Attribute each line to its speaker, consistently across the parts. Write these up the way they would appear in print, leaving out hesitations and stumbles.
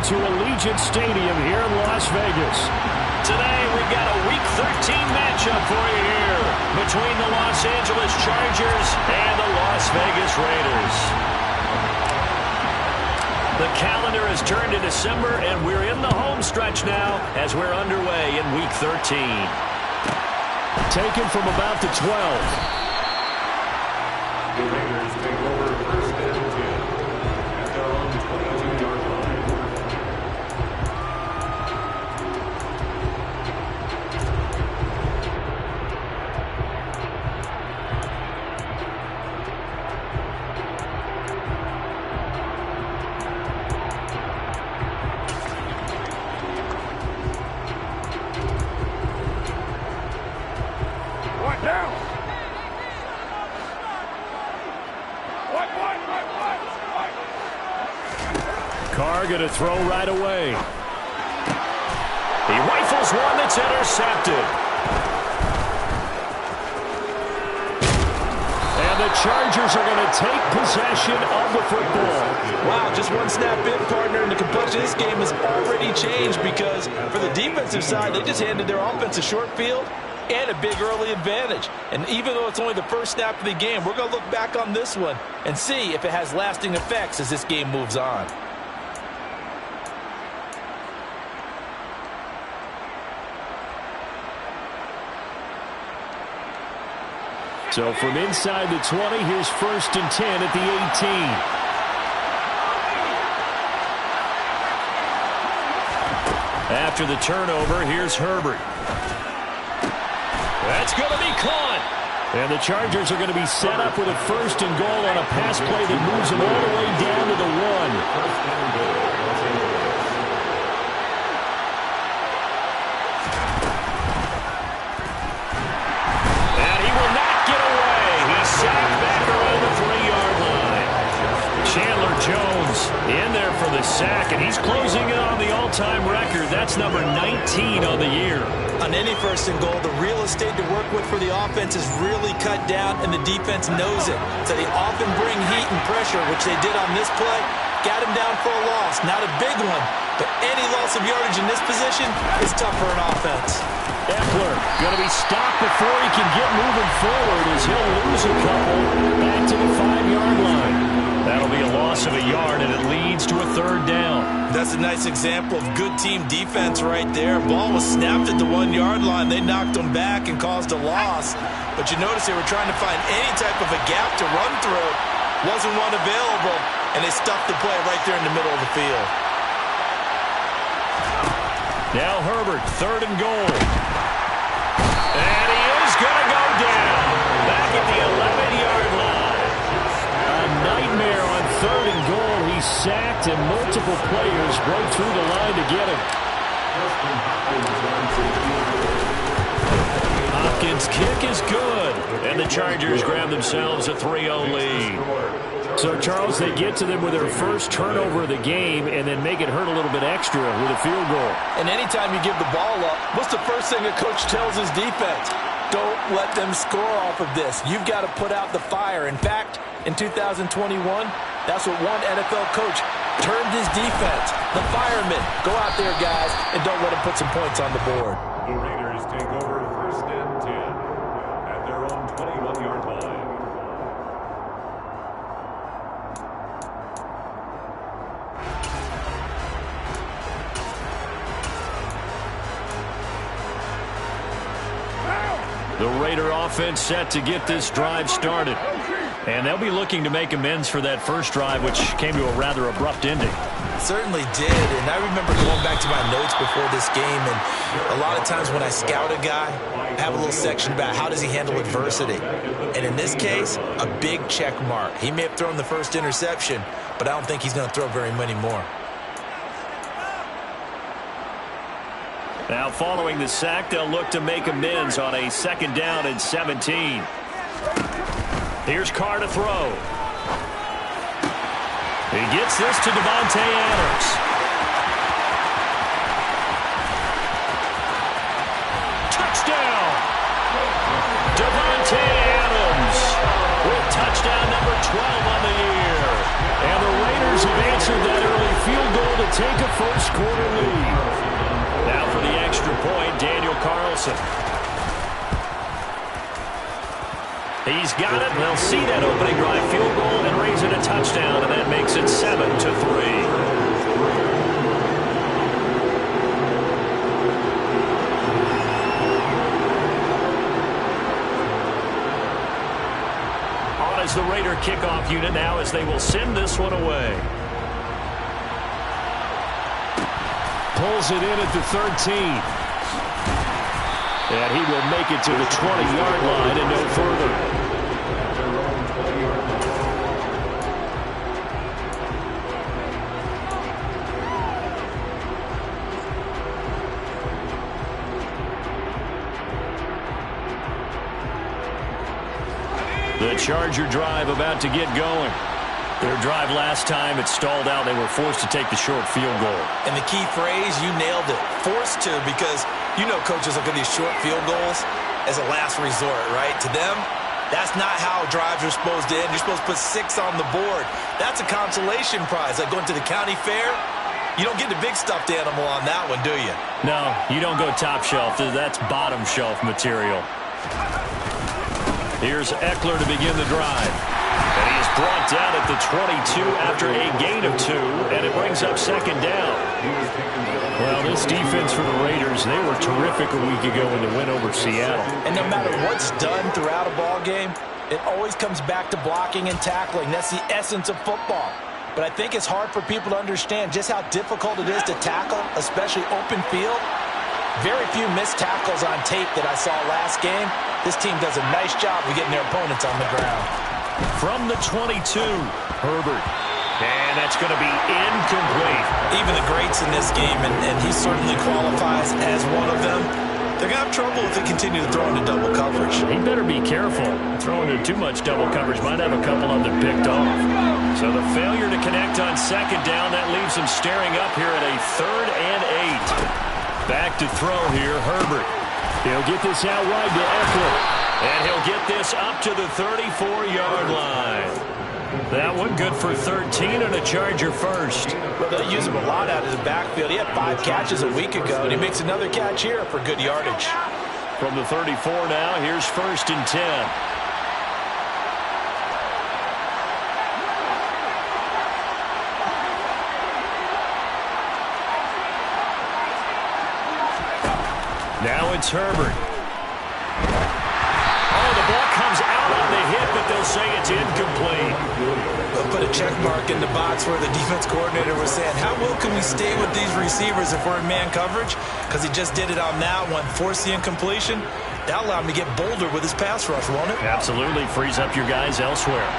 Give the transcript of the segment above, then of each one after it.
Speaker 1: to Allegiant Stadium here in Las Vegas.
Speaker 2: Today, we've got a Week 13 matchup for you here between the Los Angeles Chargers and the Las Vegas Raiders. The calendar has turned to December, and we're in the home stretch now as we're underway in Week 13.
Speaker 1: Taken from about the 12.
Speaker 3: The Raiders take over first and 10 at their own 22-yard line.
Speaker 1: Carr going to throw right away.
Speaker 2: He rifles one that's intercepted.
Speaker 1: And the Chargers are going to take possession of the football.
Speaker 4: Wow, just one snap in, partner, and the complexion of this game has already changed because for the defensive side, they just handed their offense a short field and a big early advantage. And even though it's only the first snap of the game, we're going to look back on this one and see if it has lasting effects as this game moves on.
Speaker 1: So from inside the 20, here's first and 10 at the 18.
Speaker 2: After the turnover, here's Herbert. That's going to be caught.
Speaker 1: And the Chargers are going to be set up with a first and goal on a pass play that moves them all the way down to the 1.
Speaker 2: Chandler Jones in there for the sack, and he's closing in on the all-time record. That's number 19 on the year.
Speaker 4: On any first and goal, the real estate to work with for the offense is really cut down, and the defense knows it. So they often bring heat and pressure, which they did on this play. Got him down for a loss. Not a big one, but any loss of yardage in this position is tough for an offense.
Speaker 1: Ekeler going to be stopped before he can get moving forward as he'll lose a couple back to the 5-yard line.
Speaker 2: That'll be a loss of a yard, and it leads to a third down.
Speaker 4: That's a nice example of good team defense right there. Ball was snapped at the 1-yard line. They knocked them back and caused a loss. But you notice they were trying to find any type of a gap to run through. Wasn't one available, and they stuffed the play right there in the middle of the field.
Speaker 2: Now Herbert, third and goal. And he is going to go down. Back at the 11-yard line.
Speaker 1: Nightmare on third and goal. He's sacked, and multiple players broke through the line to get him.
Speaker 2: Hopkins' kick is good, and the Chargers grab themselves a 3-0 lead.
Speaker 1: So, Charles, they get to them with their first turnover of the game and then make it hurt a little bit extra with a field goal.
Speaker 4: And anytime you give the ball up, what's the first thing a coach tells his defense? Don't let them score off of this. You've got to put out the fire. In fact, in 2021, that's what one NFL coach termed his defense. The firemen. Go out there, guys, and don't let them put some points on the board.
Speaker 3: The Raiders take over first and 10 at their own 21-yard line.
Speaker 2: The Raider offense set to get this drive started. And they'll be looking to make amends for that first drive, which came to a rather abrupt ending.
Speaker 4: Certainly did, and I remember going back to my notes before this game, and a lot of times when I scout a guy, I have a little section about how does he handle adversity. And in this case, a big check mark. He may have thrown the first interception, but I don't think he's going to throw very many more.
Speaker 2: Now following the sack, they'll look to make amends on a 2nd down and 17. Here's Carr to throw. He gets this to Davante Adams. Touchdown! Davante Adams with touchdown number 12 on the year.
Speaker 1: And the Raiders have answered that early field goal to take a first quarter lead.
Speaker 2: Now for the extra point, Daniel Carlson. He's got it. They'll see that opening drive field goal and raise it a touchdown, and that makes it 7-3. As the Raider kickoff unit now as they will send this one away.
Speaker 1: Pulls it in at the 13. And he will make it to the 20-yard line and no further.
Speaker 2: The Charger drive about to get going. Their drive last time, it stalled out. They were forced to take the short field goal.
Speaker 4: And the key phrase, you nailed it. Forced to, because you know coaches look at these short field goals as a last resort, right? To them, that's not how drives are supposed to end. You're supposed to put 6 on the board. That's a consolation prize. Like going to the county fair, you don't get the big stuffed animal on that one, do you?
Speaker 2: No, you don't go top shelf. That's bottom shelf material. Here's Eckler to begin the drive. And he is brought down at the 22 after a gain of 2, and it brings up second down.
Speaker 1: Well, this defense for the Raiders, they were terrific a week ago in the win over Seattle.
Speaker 4: And no matter what's done throughout a ball game, it always comes back to blocking and tackling. That's the essence of football. But I think it's hard for people to understand just how difficult it is to tackle, especially open field. Very few missed tackles on tape that I saw last game. This team does a nice job of getting their opponents on the ground.
Speaker 2: From the 22, Herbert. And that's going to be incomplete.
Speaker 4: Even the greats in this game, and he certainly qualifies as one of them, they're going to have trouble if they continue to throw into double coverage.
Speaker 2: He better be careful. Throwing into too much double coverage might have a couple of them picked off. So the failure to connect on second down, that leaves him staring up here at a 3rd and 8. Back to throw here, Herbert.
Speaker 1: He'll get this out wide to Eckler.
Speaker 2: And he'll get this up to the 34-yard line. That one good for 13 and a Charger first.
Speaker 4: Well, they'll use him a lot out of the backfield. He had 5 catches a week ago, and he makes another catch here for good yardage.
Speaker 2: From the 34 now, here's 1st and 10. Now it's Herbert. Oh, the ball comes out on the hit, but they'll say it's incomplete.
Speaker 4: They'll put a check mark in the box where the defense coordinator was saying, how well can we stay with these receivers if we're in man coverage? Because he just did it on that one, forced the incompletion. That'll allow him to get bolder with his pass rush, won't it?
Speaker 2: Absolutely, frees up your guys elsewhere.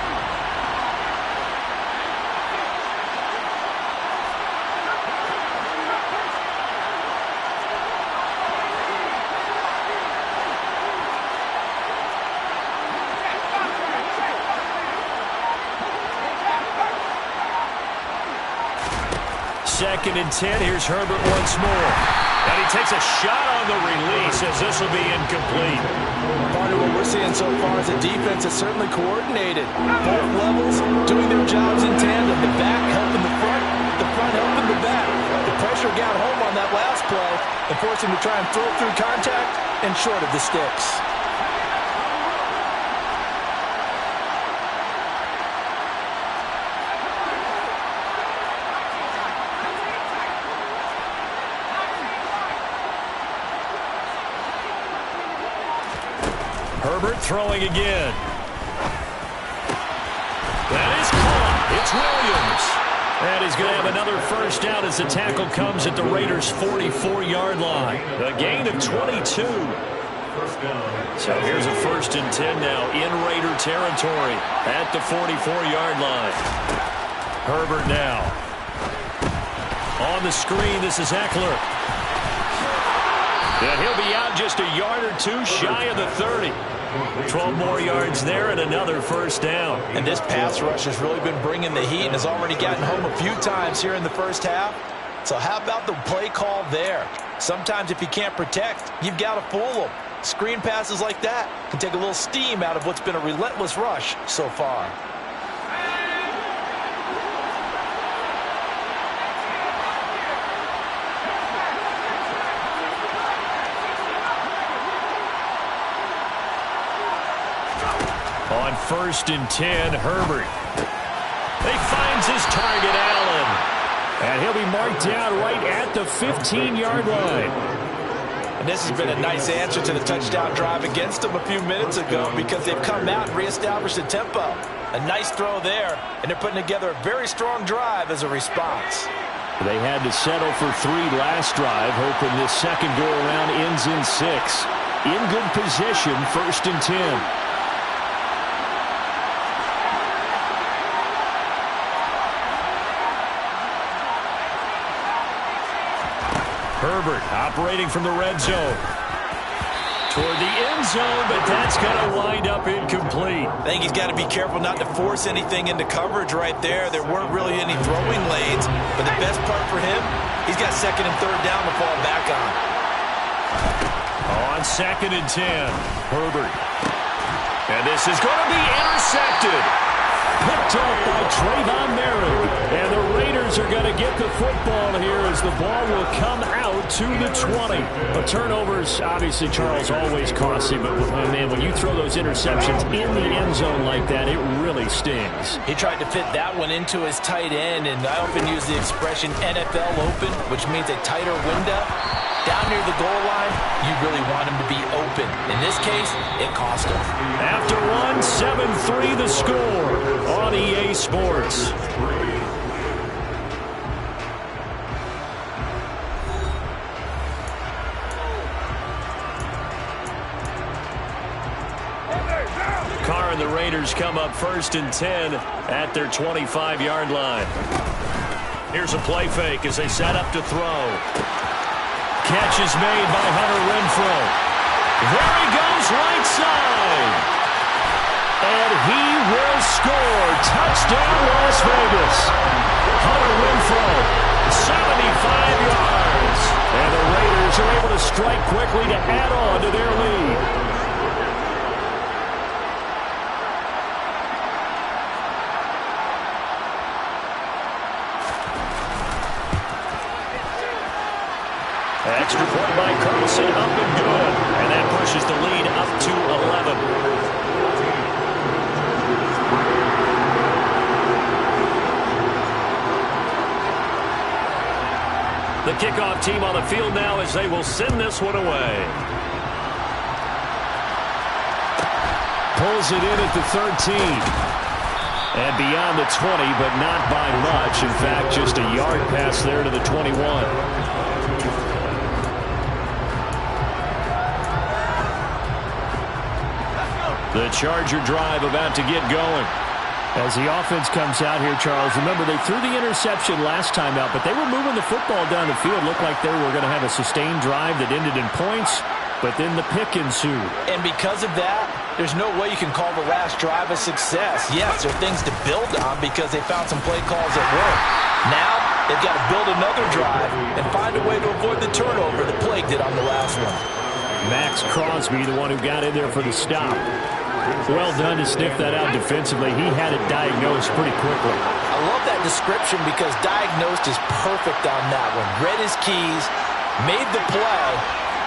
Speaker 2: Second and 10. Here's Herbert once more. And he takes a shot on the release as this will be incomplete.
Speaker 4: Part of what we're seeing so far is the defense is certainly coordinated. Both levels doing their jobs in tandem. The back helping the front helping the back. The pressure got home on that last play and forced him to try and throw through contact and short of the sticks.
Speaker 2: Herbert throwing again. That is caught. It's Williams. And he's going to have another first down as the tackle comes at the Raiders' 44-yard line. A gain of 22. So here's a 1st and 10 now in Raider territory at the 44-yard line. Herbert now. On the screen, this is Eckler. And he'll be out just a yard or 2 shy of the 30. 12 more yards there and another first down.
Speaker 4: And this pass rush has really been bringing the heat and has already gotten home a few times here in the first half. So how about the play call there? Sometimes if you can't protect, you've got to fool them. Screen passes like that can take a little steam out of what's been a relentless rush so far.
Speaker 2: first and 10. Herbert. He finds his target, Allen.
Speaker 1: And he'll be marked down right at the 15-yard line.
Speaker 4: And this has been a nice answer to the touchdown drive against them a few minutes ago because they've come out and reestablished the tempo. A nice throw there, and they're putting together a very strong drive as a response.
Speaker 1: They had to settle for 3 last drive, hoping this second go-around ends in 6. In good position, first and 10.
Speaker 2: Herbert operating from the red zone. Toward the end zone, but that's going to wind up incomplete.
Speaker 4: I think he's got to be careful not to force anything into coverage right there. There weren't really any throwing lanes, but the best part for him, he's got second and third down to fall back on.
Speaker 2: On second and 10, Herbert. And this is going to be intercepted.
Speaker 1: Picked off by Trayvon Merritt. And the Raiders are going to get the football here as the ball will come out to the 20. But turnovers, obviously, Charles, always costly. But, man, when you throw those interceptions in the end zone like that, it really stings.
Speaker 4: He tried to fit that one into his tight end, and I often use the expression NFL open, which means a tighter window. Down near the goal line, you really want him to be open. In this case, it cost him.
Speaker 1: After one, 7-3 the score on EA Sports.
Speaker 2: Carr and the Raiders come up first and 10 at their 25-yard line. Here's a play fake as they set up to throw.
Speaker 1: Catch is made by Hunter Renfrow. There he goes, right side. And he will score. Touchdown, Las Vegas. Hunter Renfrow, 75 yards. And the Raiders are able to strike quickly to add on to their lead.
Speaker 2: Extra point by Carlson, up and good. And that pushes the lead up to 11. The kickoff team on the field now as they will send this one away.
Speaker 1: Pulls it in at the 13. And beyond the 20, but not by much. In fact, just a yard pass there to the 21. The Charger drive about to get going. As the offense comes out here, Charles, remember they threw the interception last time out, but they were moving the football down the field. Looked like they were going to have a sustained drive that ended in points, but then the pick ensued.
Speaker 4: And because of that, there's no way you can call the last drive a success. Yes, there are things to build on because they found some play calls that work. Now, they've got to build another drive and find a way to avoid the turnover that plagued it on the last one.
Speaker 1: Max Crosby, the one who got in there for the stop. Well done to sniff that out defensively. He had it diagnosed pretty quickly.
Speaker 4: I love that description because diagnosed is perfect on that one. Read his keys, made the play,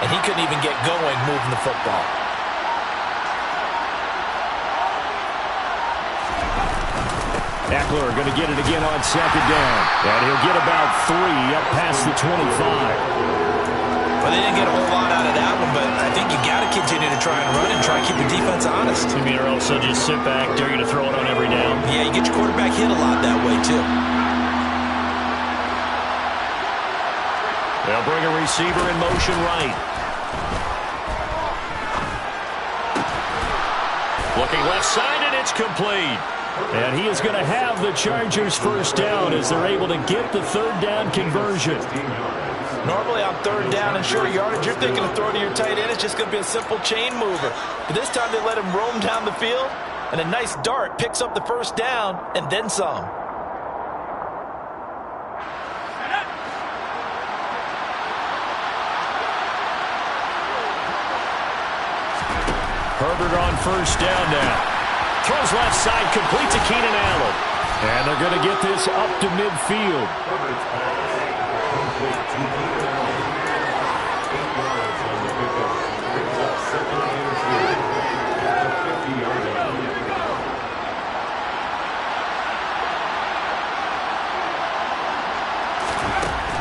Speaker 4: and he couldn't even get going moving the football.
Speaker 1: Eckler going to get it again on second down. And he'll get about 3 up past the 25.
Speaker 4: Well, they didn't get a whole lot out of that one, but I think you got to continue to try and run and try to keep the defense honest.
Speaker 2: You mean or else they'll just sit back, dare you to throw it on every down?
Speaker 4: Yeah, you get your quarterback hit a lot that way, too.
Speaker 2: They'll bring a receiver in motion right. Looking left side, and it's complete.
Speaker 1: And he is going to have the Chargers first down as they're able to get the third down conversion.
Speaker 4: Normally on third down and short yardage, you're thinking of throwing to your tight end. It's just going to be a simple chain mover. But this time they let him roam down the field, and a nice dart picks up the first down and then some.
Speaker 2: Herbert on first down now. Throws left side, complete to Keenan Allen.
Speaker 1: And they're going to get this up to midfield.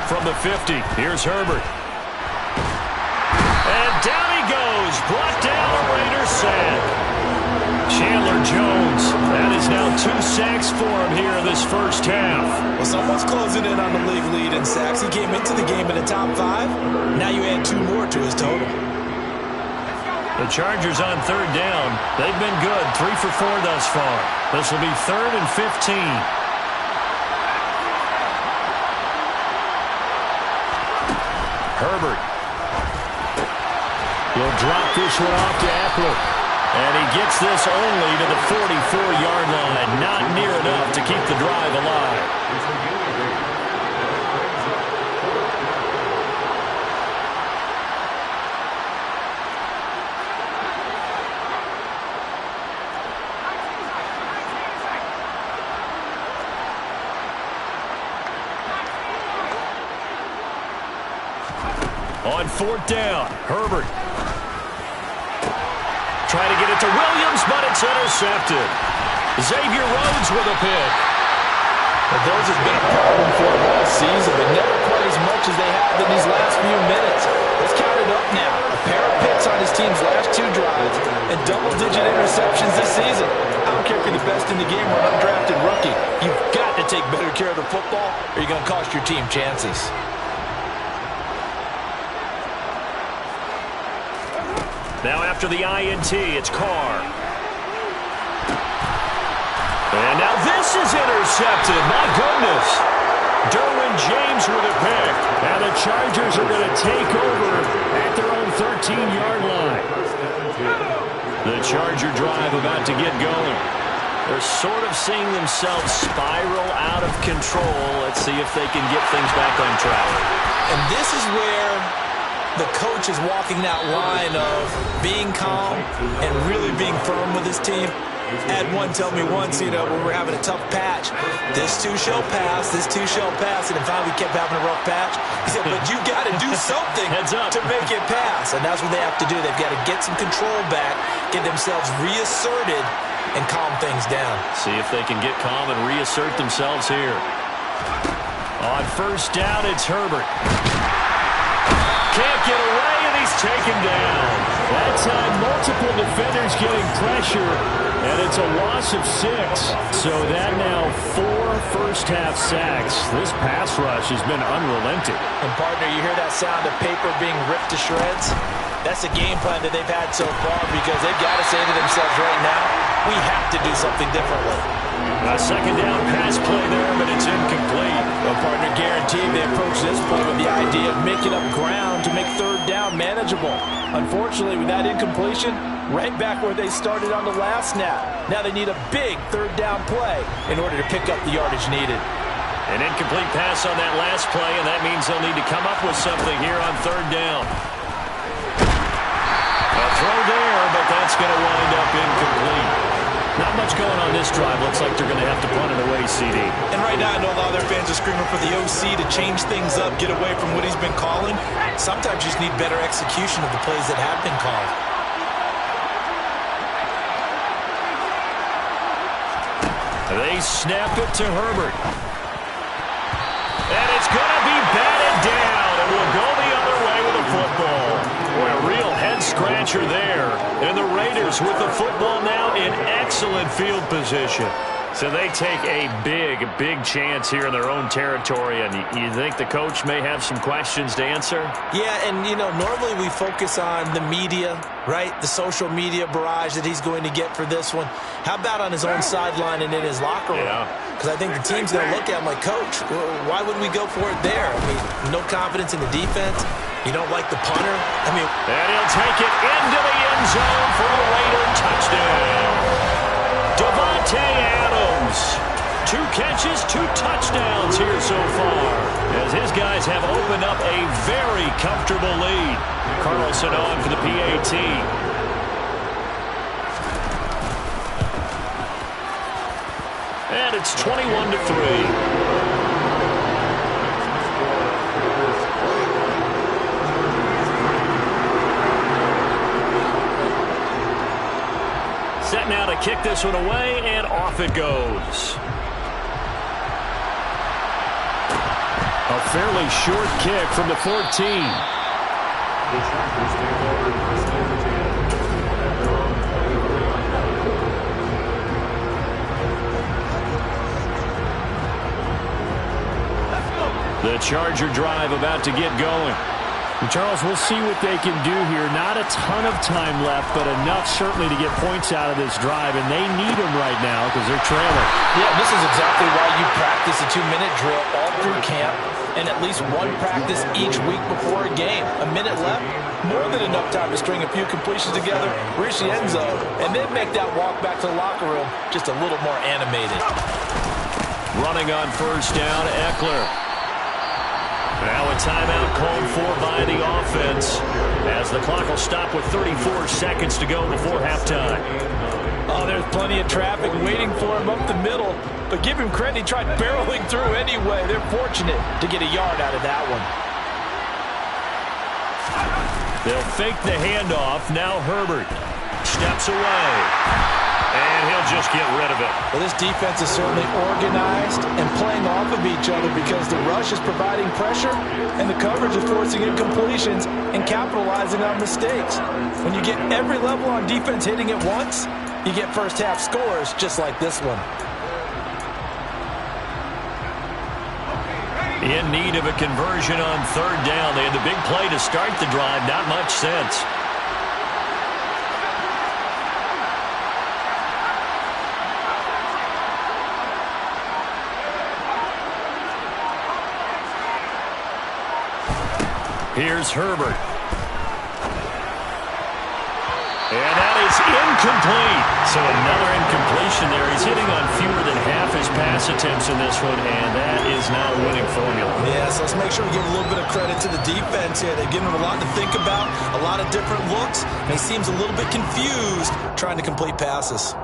Speaker 2: from the 50. Here's Herbert. And down he goes. Brought down a Raiders sack. Chandler Jones. That is now 2 sacks for him here in this first half.
Speaker 4: Well, someone's closing in on the league lead in sacks. He came into the game in the top 5. Now you add 2 more to his total.
Speaker 2: The Chargers on third down. They've been good. 3 for 4 thus far. This will be 3rd and 15. Herbert. He'll drop this one off to Eckler. And he gets this only to the 44-yard line. Not near enough to keep the drive alive. On 4th down, Herbert. Trying to get it to Williams, but it's intercepted. Xavier Rhodes with a pick.
Speaker 4: Well, those have been a problem for him all season, but never quite as much as they have in these last few minutes. Let's count it up now. A pair of picks on his team's last 2 drives and double-digit interceptions this season. I don't care if you're the best in the game or an undrafted rookie. You've got to take better care of the football or you're going to cost your team chances.
Speaker 2: Now after the INT, it's Carr. And now this is intercepted. My goodness. Derwin James with a pick. And the Chargers are going to take over at their own 13-yard line. The Charger drive about to get going. They're sort of seeing themselves spiral out of control. Let's see if they can get things back on track.
Speaker 4: And this is where the coach is walking that line of being calm and really being firm with his team. I had one tell me once, when we're having a tough patch, this too shall pass, this too shall pass. And finally we kept having a rough patch. He said, but you got to do something to make it pass. And that's what they have to do. They've got to get some control back, get themselves reasserted, and calm things down.
Speaker 2: See if they can get calm and reassert themselves here. On 1st down, it's Herbert. Can't get away, and he's taken down. That time, multiple defenders getting pressure, and it's a loss of 6. So that now 4 first-half sacks. This pass rush has been unrelenting.
Speaker 4: And, partner, you hear that sound of paper being ripped to shreds? That's a game plan that they've had so far because they've got to say to themselves right now, we have to do something differently.
Speaker 2: A 2nd down pass play there, but it's incomplete.
Speaker 4: Well, partner, guaranteed they approach this play with the idea of making up ground to make 3rd down manageable. Unfortunately, with that incompletion, right back where they started on the last snap. Now they need a big 3rd down play in order to pick up the yardage needed.
Speaker 2: An incomplete pass on that last play, and that means they'll need to come up with something here on 3rd down. A throw there, but that's going to wind up incomplete. Not much going on this drive. Looks like they're going to have to punt it away, CD.
Speaker 4: And right now, I know a lot of their fans are screaming for the OC to change things up, get away from what he's been calling. Sometimes you just need better execution of the plays that have been called.
Speaker 2: They snap it to Herbert. And it's going to be batted down. And we'll go the other way with the football. Boy, a real head-scratcher there. And the Raiders with the football now in excellent field position. So they take a big chance here in their own territory. And you think the coach may have some questions to answer?
Speaker 4: Yeah, and, normally we focus on the media, right? The social media barrage that he's going to get for this one. How about on his own sideline and in his locker room? Because I think the team's going to look at him like, Coach, why would we go for it there? I mean, no confidence in the defense. You don't like the punter?
Speaker 2: And he'll take it into the end zone for a Raider touchdown. Davante Adams. 2 catches, 2 touchdowns here so far. As his guys have opened up a very comfortable lead. Carlson on for the PAT. And it's 21-3. Set now to kick this one away, and off it goes.
Speaker 1: A fairly short kick from the 14.
Speaker 3: The Chargers take over first and 10 at their own 23.
Speaker 1: The Charger drive about to get going.
Speaker 2: And Charles, we'll see what they can do here. Not a ton of time left, but enough certainly to get points out of this drive, and they need them right now because they're trailing.
Speaker 4: Yeah, this is exactly why you practice a 2-minute drill all through camp and at least one practice each week before a game. A minute left, more than enough time to string a few completions together, reach the end zone, and then make that walk back to the locker room just a little more animated.
Speaker 1: Running on first down, Eckler. Now a timeout called for by the offense as the clock will stop with 34 seconds to go before halftime.
Speaker 4: Oh, there's plenty of traffic waiting for him up the middle, but give him credit, he tried barreling through anyway. They're fortunate to get a yard out of that one.
Speaker 1: They'll fake the handoff. Now Herbert steps away. And he'll just get rid of it.
Speaker 4: Well, this defense is certainly organized and playing off of each other because the rush is providing pressure and the coverage is forcing incompletions and capitalizing on mistakes. When you get every level on defense hitting at once, you get first half scores just like this one.
Speaker 1: In need of a conversion on third down. They had the big play to start the drive. Not much sense. Here's Herbert. And that is incomplete. So another incompletion there. He's hitting on fewer than half his pass attempts in this one, and that is not a winning formula.
Speaker 4: Yeah, so let's make sure we give a little bit of credit to the defense here. They've given him a lot to think about, a lot of different looks, and he seems a little bit confused trying to complete passes.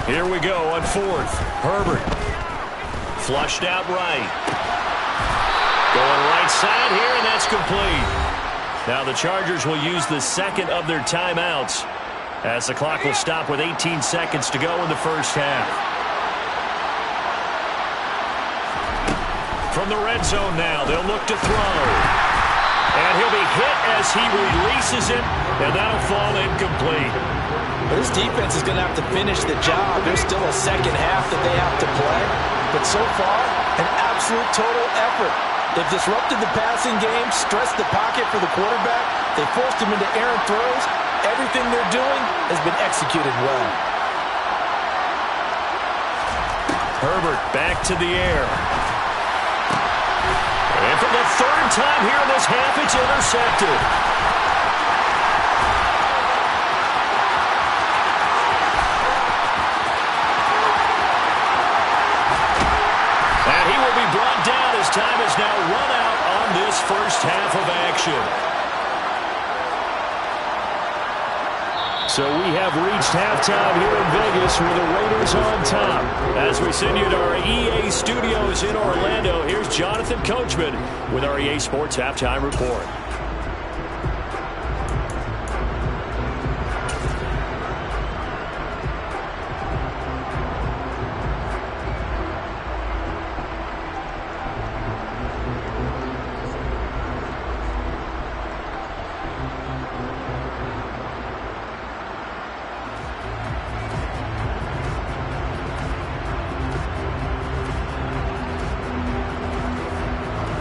Speaker 1: Here we go on fourth. Herbert. Flushed out right. Going right side here, and that's complete. Now the Chargers will use the second of their timeouts as the clock will stop with 18 seconds to go in the first half. From the red zone now, they'll look to throw. And he'll be hit as he releases it, and that'll fall incomplete.
Speaker 4: But this defense is going to have to finish the job. There's still a second half that they have to play. But so far, an absolute total effort. They've disrupted the passing game, stressed the pocket for the quarterback. They forced him into errant throws. Everything they're doing has been executed well.
Speaker 1: Herbert back to the air. And for the third time here in this half, it's intercepted. Brought down as time is now run out on this first half of action. So we have reached halftime here in Vegas with the Raiders on top. As we send you to our EA studios in Orlando, here's Jonathan Coachman with our EA Sports Halftime Report.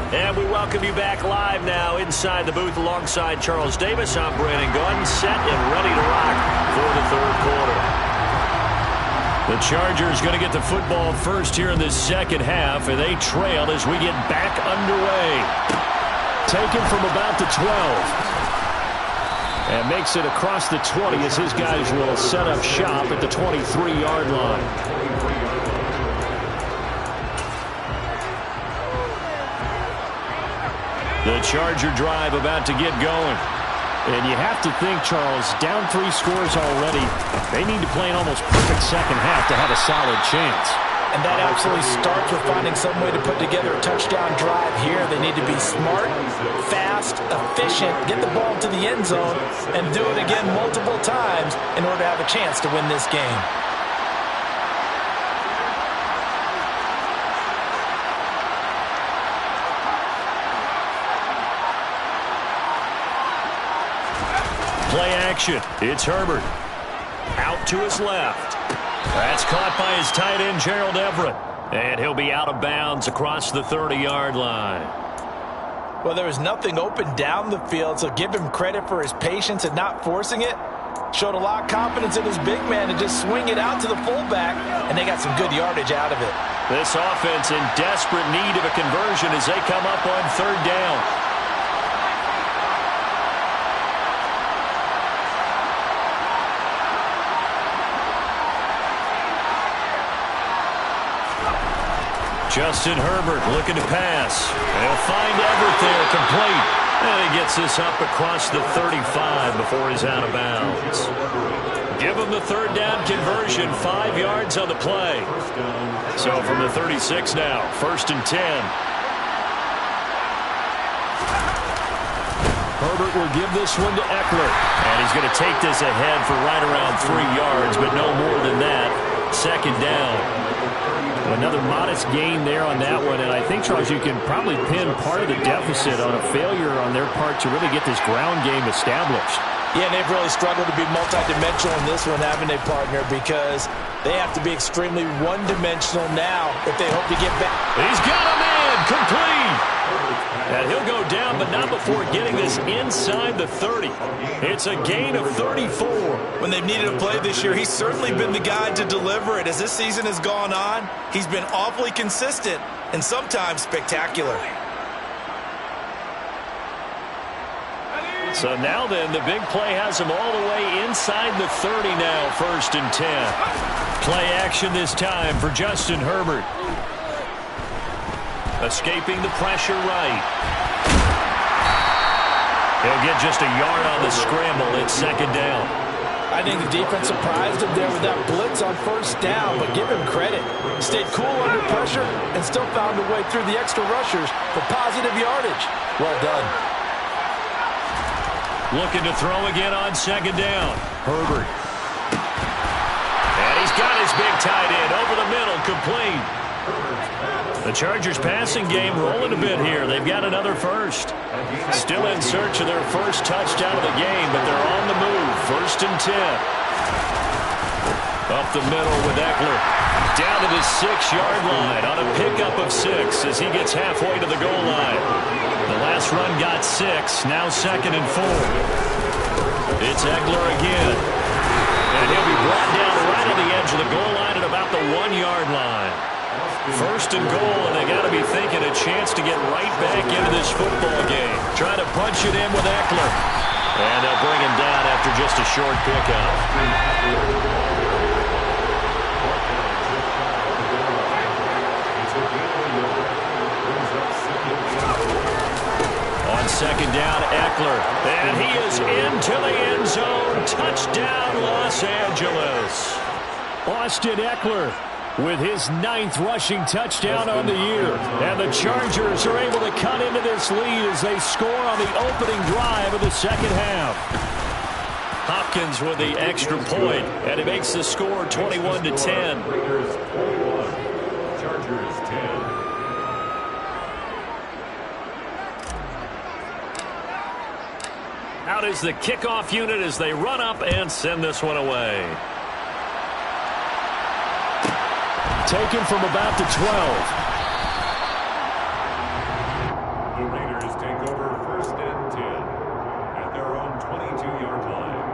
Speaker 1: And we welcome you back live now inside the booth alongside Charles Davis. I'm Brandon Gunn, set and ready to rock for the third quarter. The Chargers going to get the football first here in this second half, and they trail as we get back underway. Taken from about the 12. And makes it across the 20 as his guys will set up shop at the 23-yard line. The Charger drive about to get going.
Speaker 2: And you have to think, Charles, down 3 scores already. They need to play an almost perfect second half to have a solid chance.
Speaker 4: And that absolutely starts with finding some way to put together a touchdown drive here. They need to be smart, fast, efficient, get the ball to the end zone, and do it again multiple times in order to have a chance to win this game.
Speaker 2: Play action. It's Herbert. Out to his left. That's caught by his tight end, Gerald Everett. And he'll be out of bounds across the 30-yard line.
Speaker 4: Well, there was nothing open down the field, so give him credit for his patience and not forcing it. Showed a lot of confidence in his big man to just swing it out to the fullback, and they got some good yardage out of it.
Speaker 2: This offense in desperate need of a conversion as they come up on third down. Justin Herbert looking to pass. He'll find Everett there, complete. And he gets this up across the 35 before he's out of bounds. Give him the third down conversion, 5 yards on the play. So from the 36 now, 1st and 10. Herbert will give this one to Eckler. And he's going to take this ahead for right around 3 yards, but no more than that. 2nd down. Another modest gain there on that one, and I think, Charles, you can probably pin part of the deficit on a failure on their part to really get this ground game established.
Speaker 4: Yeah, and they've really struggled to be multidimensional in this one, haven't they, partner? Because they have to be extremely one-dimensional now if they hope to get back.
Speaker 2: He's got a man, complete. And he'll go down, but not before getting this inside the 30. It's a gain of 34.
Speaker 5: When they've needed a play this year, he's certainly been the guy to deliver it. As this season has gone on, he's been awfully consistent and sometimes spectacular.
Speaker 2: So now then, the big play has him all the way inside the 30 now, 1st and 10. Play action this time for Justin Herbert. Escaping the pressure right. He'll get just a yard on the scramble. It's 2nd down.
Speaker 4: I think the defense surprised him there with that blitz on 1st down, but give him credit. Stayed cool under pressure and still found a way through the extra rushers for positive yardage. Well done.
Speaker 2: Looking to throw again on 2nd down. Herbert. And he's got his big tight end over the middle, complete. The Chargers passing game rolling a bit here. They've got another first. Still in search of their first touchdown of the game, but they're on the move. 1st and 10. Up the middle with Eckler. Down to the 6-yard line on a pickup of 6 as he gets halfway to the goal line. The last run got 6. Now 2nd and 4. It's Eckler again. And he'll be brought down right on the edge of the goal line at about the 1-yard line. 1st and goal, and they got to be thinking a chance to get right back into this football game. Trying to punch it in with Eckler. And they'll bring him down after just a short pickup. On 2nd down, Eckler. And he is into the end zone. Touchdown, Los Angeles. Austin Eckler with his 9th rushing touchdown on the year. And the Chargers are able to cut into this lead as they score on the opening drive of the 2nd half. Hopkins with the extra point, and it makes the score 21-10.
Speaker 3: Raiders 21, Chargers 10.
Speaker 2: Out is the kickoff unit as they run up and send this one away. Taken from about the 12.
Speaker 3: The Raiders take over 1st and 10 at their own 22-yard line.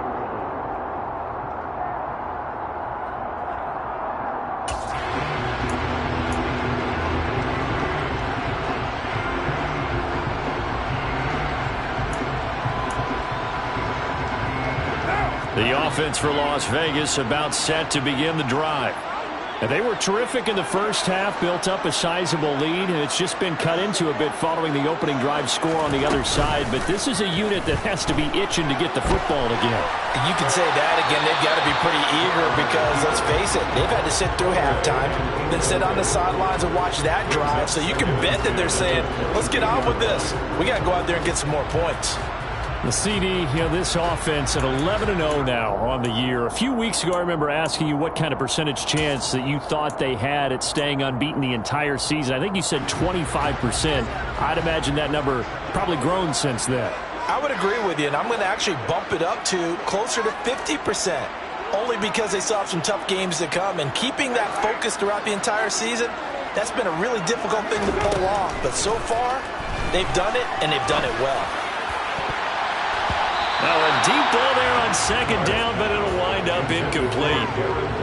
Speaker 2: The offense for Las Vegas about set to begin the drive.
Speaker 1: And they were terrific in the first half, built up a sizable lead, and it's just been cut into a bit following the opening drive score on the other side. But this is a unit that has to be itching to get the football again.
Speaker 4: You can say that again. They've got to be pretty eager because, let's face it, they've had to sit through halftime, then sit on the sidelines and watch that drive. So you can bet that they're saying, let's get on with this. We got to go out there and get some more points.
Speaker 1: The CD, this offense at 11-0 now on the year. A few weeks ago, I remember asking you what kind of percentage chance that you thought they had at staying unbeaten the entire season. I think you said 25%. I'd imagine that number probably grown since then.
Speaker 4: I would agree with you, and I'm going to actually bump it up to closer to 50%, only because they still have some tough games to come. And keeping that focus throughout the entire season, that's been a really difficult thing to pull off. But so far, they've done it, and they've done it well.
Speaker 2: Now a deep ball there on second down, but it'll wind up incomplete.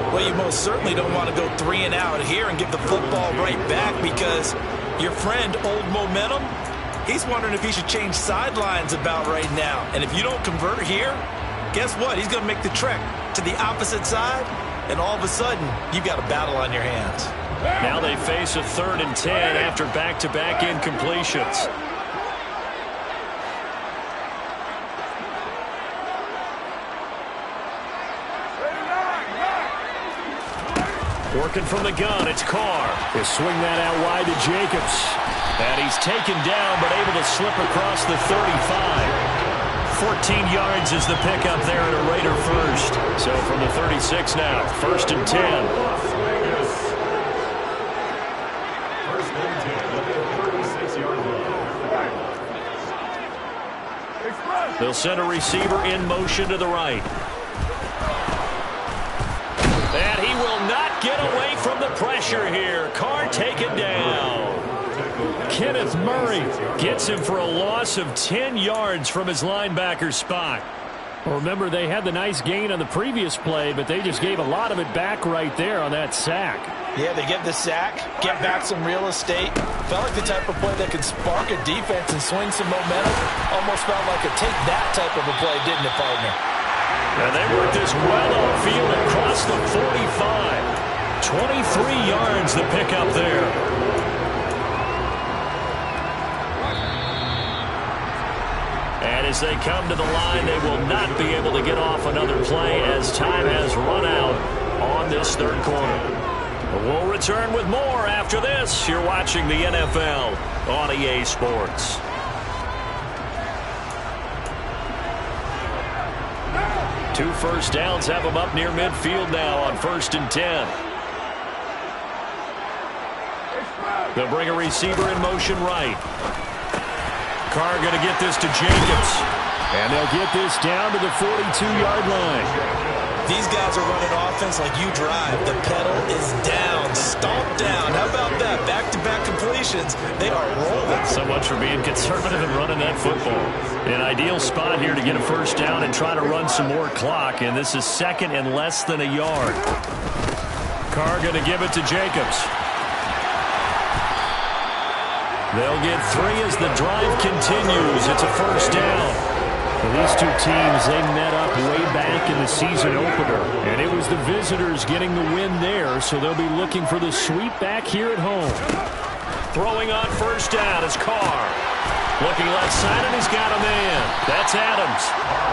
Speaker 5: Well, you most certainly don't want to go 3 and out here and give the football right back because your friend, Old Momentum, he's wondering if he should change sidelines about right now. And if you don't convert here, guess what? He's going to make the trek to the opposite side, and all of a sudden, you've got a battle on your hands.
Speaker 2: Now they face a 3rd and 10 after back-to-back incompletions. Working from the gun, it's Carr.
Speaker 1: He'll swing that out wide to Jacobs.
Speaker 2: And he's taken down, but able to slip across the 35. 14 yards is the pickup there at a Raider first. So from the 36 now, 1st and 10.
Speaker 3: First and 10 at the 36-yard line.
Speaker 2: They'll send a receiver in motion to the right. And he will not get away from the pressure here. Carr taken down.
Speaker 1: Kenneth Murray gets him for a loss of 10 yards from his linebacker spot. Well, remember, they had the nice gain on the previous play, but they just gave a lot of it back right there on that sack.
Speaker 4: Yeah, they get the sack, get back some real estate. Felt like the type of play that could spark a defense and swing some momentum. Almost felt like a take that type of a play, didn't it, partner?
Speaker 2: And they work this well upfield across the 45. 23 yards the pickup there. And as they come to the line, they will not be able to get off another play as time has run out on this 3rd quarter. We'll return with more after this. You're watching the NFL on EA Sports. Two first downs have them up near midfield now on 1st and 10. They'll bring a receiver in motion right. Carr going to get this to Jacobs.
Speaker 1: And they'll get this down to the 42-yard line.
Speaker 5: These guys are running offense like you drive. The pedal is down, stomped down. How about that? Back-to-back completions. They are rolling.
Speaker 2: So much for being conservative and running that football. An ideal spot here to get a first down and try to run some more clock. And this is 2nd and less than a yard. Carr going to give it to Jacobs. They'll get 3 as the drive continues. It's a first down.
Speaker 1: Well, these two teams, they met up way back in the season opener. And it was the visitors getting the win there, so they'll be looking for the sweep back here at home.
Speaker 2: Throwing on first down is Carr. Looking left side, and he's got a man. That's Adams.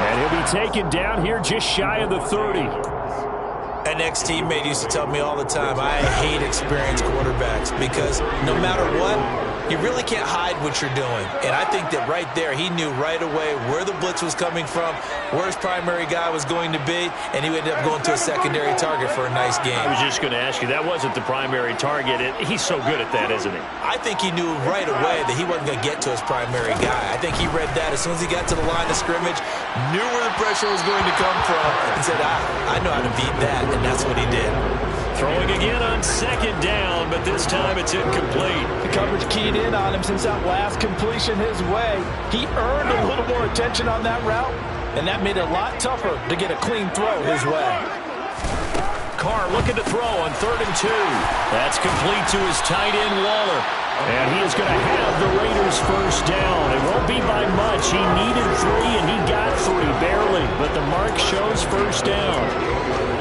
Speaker 1: And he'll be taken down here just shy of the 30.
Speaker 5: An ex-teammate used to tell me all the time, I hate experienced quarterbacks because no matter what, you really can't hide what you're doing. And I think that right there, he knew right away where the blitz was coming from, where his primary guy was going to be, and he ended up going to a secondary target for a nice game.
Speaker 2: I was just going to ask you, that wasn't the primary target. He's so good at that, isn't he?
Speaker 5: I think he knew right away that he wasn't going to get to his primary guy. I think he read that as soon as he got to the line of scrimmage, knew where the pressure was going to come from, and said, I know how to beat that, and that's what he did.
Speaker 2: Throwing again on 2nd down, but this time it's incomplete.
Speaker 4: The coverage keyed in on him since that last completion his way. He earned a little more attention on that route, and that made it a lot tougher to get a clean throw his way.
Speaker 2: Carr looking to throw on 3rd and 2. That's complete to his tight end, Waller.
Speaker 1: And he is going to have the Raiders first down. It won't be by much. He needed 3, and he got 3, barely. But the mark shows first down.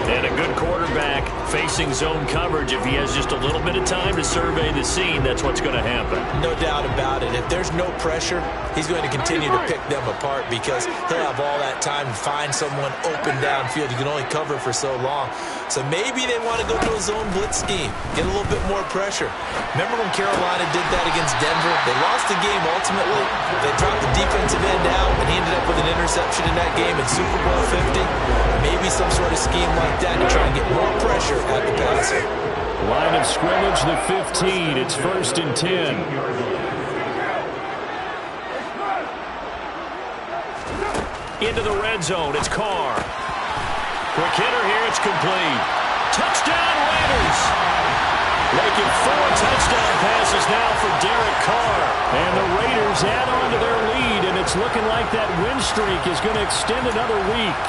Speaker 1: And a good quarterback facing zone coverage. If he has just a little bit of time to survey the scene, that's what's going to happen.
Speaker 5: No doubt about it. If there's no pressure, he's going to continue to pick them apart because he'll have all that time to find someone open downfield. You can only cover for so long. So maybe they want to go to a zone blitz scheme, get a little bit more pressure. Remember when Carolina did that against Denver? They lost the game ultimately. They dropped the defensive end out, and he ended up with an interception in that game in Super Bowl 50. Maybe some sort of scheme like that to try and get more pressure at the passer.
Speaker 1: Line of scrimmage, the 15. It's 1st and 10. Into the red zone. It's Carr. Quick hitter here. It's complete. Touchdown, Raiders. Making 4 touchdown passes now for Derek Carr. And the Raiders add on to their lead, and it's looking like that win streak is going to extend another week.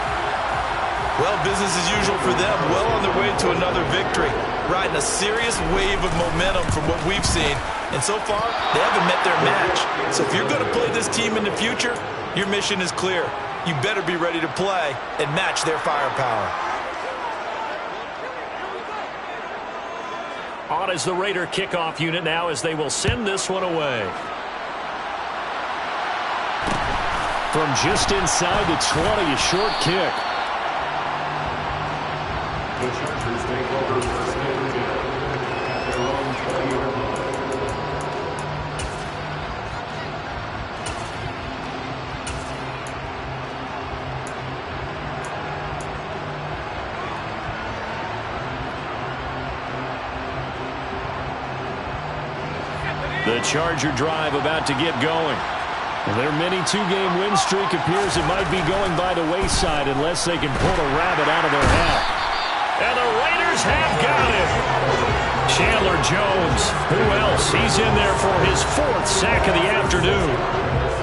Speaker 5: Well, business as usual for them. Well on their way to another victory. Riding a serious wave of momentum from what we've seen. And so far, they haven't met their match. So if you're going to play this team in the future, your mission is clear. You better be ready to play and match their firepower.
Speaker 1: On is the Raider kickoff unit now as they will send this one away. From just inside the 20, a short kick.
Speaker 3: The Chargers take over 1st and 10 at their own 20-yard line.
Speaker 1: The Charger drive about to get going. Their mini 2-game win streak appears it might be going by the wayside unless they can pull a rabbit out of their hat. And the Raiders have got it. Chandler Jones. Who else? He's in there for his 4th sack of the afternoon.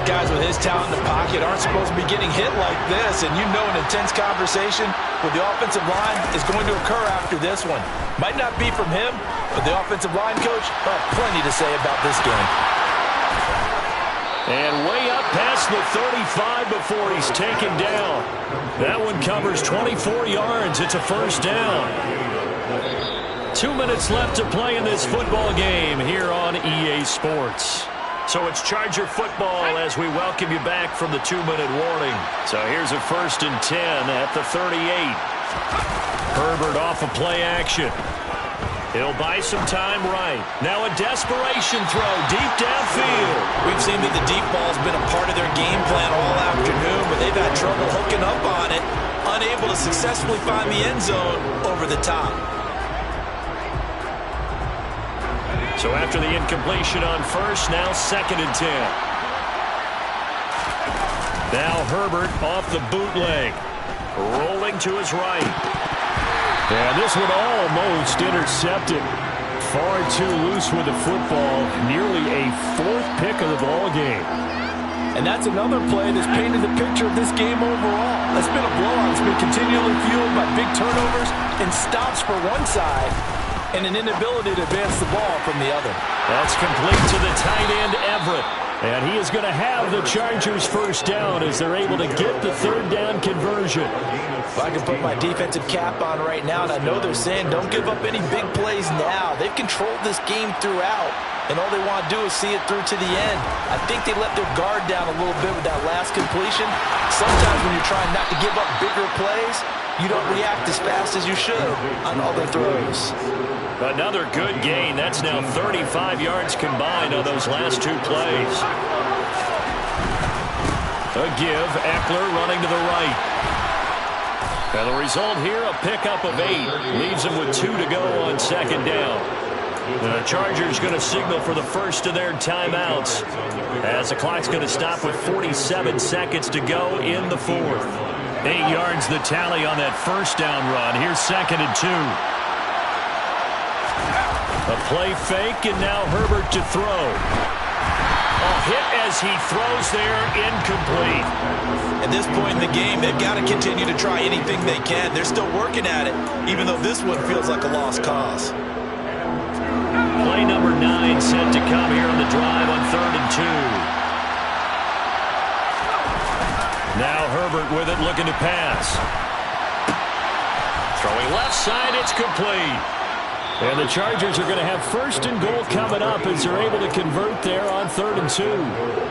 Speaker 5: Guys with his talent in the pocket aren't supposed to be getting hit like this, and you know an intense conversation with the offensive line is going to occur after this one. Might not be from him, but the offensive line coach will have plenty to say about this game.
Speaker 1: And way up past the 35 before he's taken down. That one covers 24 yards. It's a first down. 2 minutes left to play in this football game here on EA Sports. So it's Charger football as we welcome you back from the 2-minute warning. So here's a 1st and 10 at the 38. Herbert off of play action. He'll buy some time right. Now a desperation throw deep downfield.
Speaker 5: We've seen that the deep ball's been a part of their game plan all afternoon, but they've had trouble hooking up on it, unable to successfully find the end zone over the top.
Speaker 1: So after the incompletion on first, now 2nd and 10. Now Herbert off the bootleg. Rolling to his right. And this one almost intercepted. Far too loose with the football. Nearly a 4th pick of the ball game.
Speaker 4: And that's another play that's painted the picture of this game overall. It's been a blowout. It's been continually fueled by big turnovers and stops for one side and an inability to advance the ball from the other.
Speaker 1: That's complete to the tight end, Everett. And he is going to have the Chargers first down as they're able to get the 3rd down conversion.
Speaker 5: If I can put my defensive cap on right now, and I know they're saying don't give up any big plays now. They've controlled this game throughout, and all they want to do is see it through to the end. I think they let their guard down a little bit with that last completion. Sometimes when you're trying not to give up bigger plays, you don't react as fast as you should on other throws.
Speaker 1: Another good gain. That's now 35 yards combined on those last 2 plays. A give. Eckler running to the right. And the result here, a pickup of 8. Leaves them with 2 to go on 2nd down. The Chargers going to signal for the first of their timeouts as the clock's going to stop with 47 seconds to go in the 4th. 8 yards the tally on that first down run. Here's 2nd and 2. A play fake, and now Herbert to throw. A hit as he throws there, incomplete.
Speaker 5: At this point in the game, they've got to continue to try anything they can. They're still working at it, even though this one feels like a lost cause.
Speaker 1: Play number 9 set to come here on the drive on 3rd and 2.
Speaker 2: Herbert with it, looking to pass. Throwing left side, it's complete. And the Chargers are going to have 1st and goal coming up as they're able to convert there on 3rd and 2.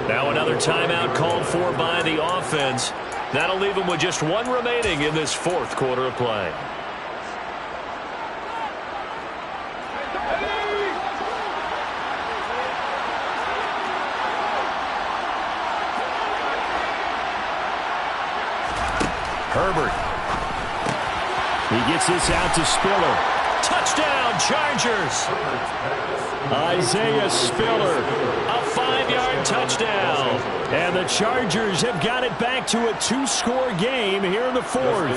Speaker 2: Now another timeout called for by the offense. That'll leave them with just 1 remaining in this 4th quarter of play. Herbert. He gets this out to Spiller. Touchdown, Chargers. Isaiah Spiller, a 5-yard touchdown. And the Chargers have got it back to a 2-score game here in the 4th.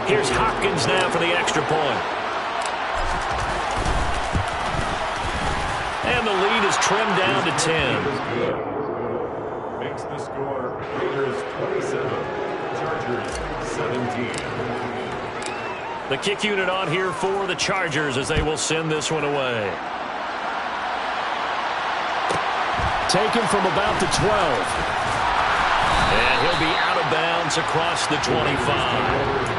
Speaker 2: Here's Hopkins now for the extra point. And the lead is trimmed down to 10.
Speaker 3: Makes the score Raiders 27, Chargers 17.
Speaker 2: The kick unit on here for the Chargers as they will send this one away. Taken from about the 12. And he'll be out of bounds across the 25.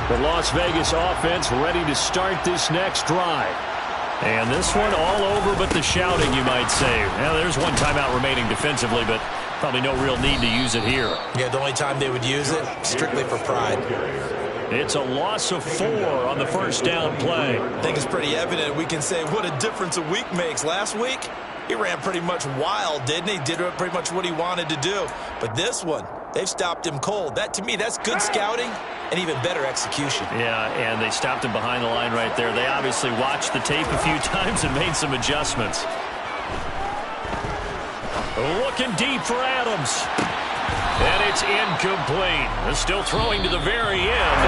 Speaker 2: The Las Vegas offense ready to start this next drive. And this one all over but the shouting, you might say. Now, there's 1 timeout remaining defensively, but probably no real need to use it here.
Speaker 5: Yeah, the only time they would use it, strictly for pride.
Speaker 2: It's a loss of 4 on the 1st down play.
Speaker 5: I think it's pretty evident. We can say what a difference a week makes. Last week, he ran pretty much wild, didn't he? Did pretty much what he wanted to do. But this one, they've stopped him cold. That, to me, that's good scouting and even better execution.
Speaker 2: Yeah, and they stopped him behind the line right there. They obviously watched the tape a few times and made some adjustments. Looking deep for Adams. And it's incomplete. They're still throwing to the very end.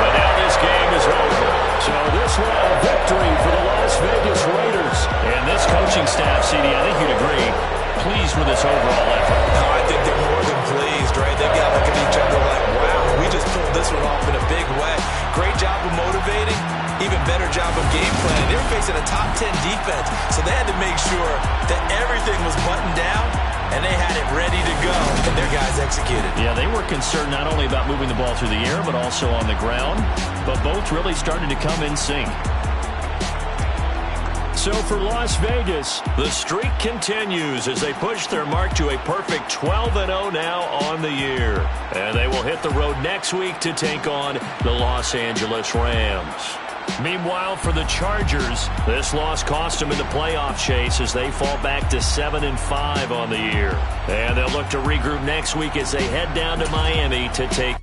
Speaker 2: But now this game is over. So this one a victory for the Las Vegas Raiders. And this coaching staff, CD, I think you'd agree, pleased with this overall effort.
Speaker 5: No, I think they're more than pleased, right? They've got to look at each other like, wow, we just pulled this one off in a big way. Great job of motivating. Even better job of game planning. They were facing a top 10 defense, so they had to make sure that everything was buttoned down, and they had it ready to go, and their guys executed.
Speaker 2: Yeah, they were concerned not only about moving the ball through the air, but also on the ground, but both really started to come in sync. So for Las Vegas, the streak continues as they push their mark to a perfect 12-0 now on the year. And they will hit the road next week to take on the Los Angeles Rams. Meanwhile, for the Chargers, this loss cost them in the playoff chase as they fall back to 7-5 on the year. And they'll look to regroup next week as they head down to Miami to take